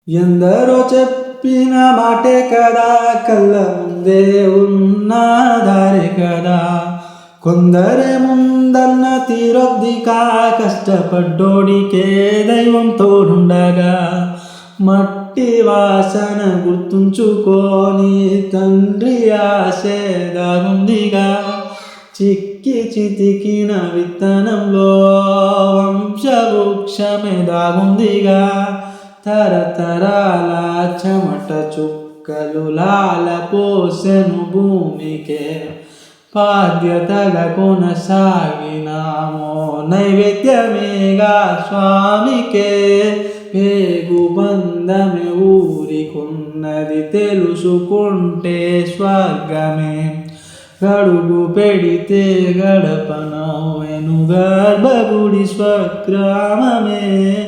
ఎందరో చెప్పిన మాటే కదా, కళ్ళ ముందే ఉన్న దారి కదా. కొందరే ముందన్న తీరొద్దికా, కష్టపడ్డోడికే దైవం తోడుండగా. మట్టి వాసన గుర్తుంచుకొని తండ్రి ఆశే దాగుందిగా. చిక్కి చితికిన విత్తనంలో వంశవృక్షమే దాగుందిగా. తరతరాల చెమట చుక్కలు లాల పోసెను భూమికే. బాధ్యతగా కొనసాగినామో నైవేద్యమేగా స్వామికే. పేగు బంధమే ఊరికున్నది తెలుసుకుంటే స్వర్గమే. గడుగు పెడితే గడపనౌవెను గర్భగుడి స్వగ్రామమే.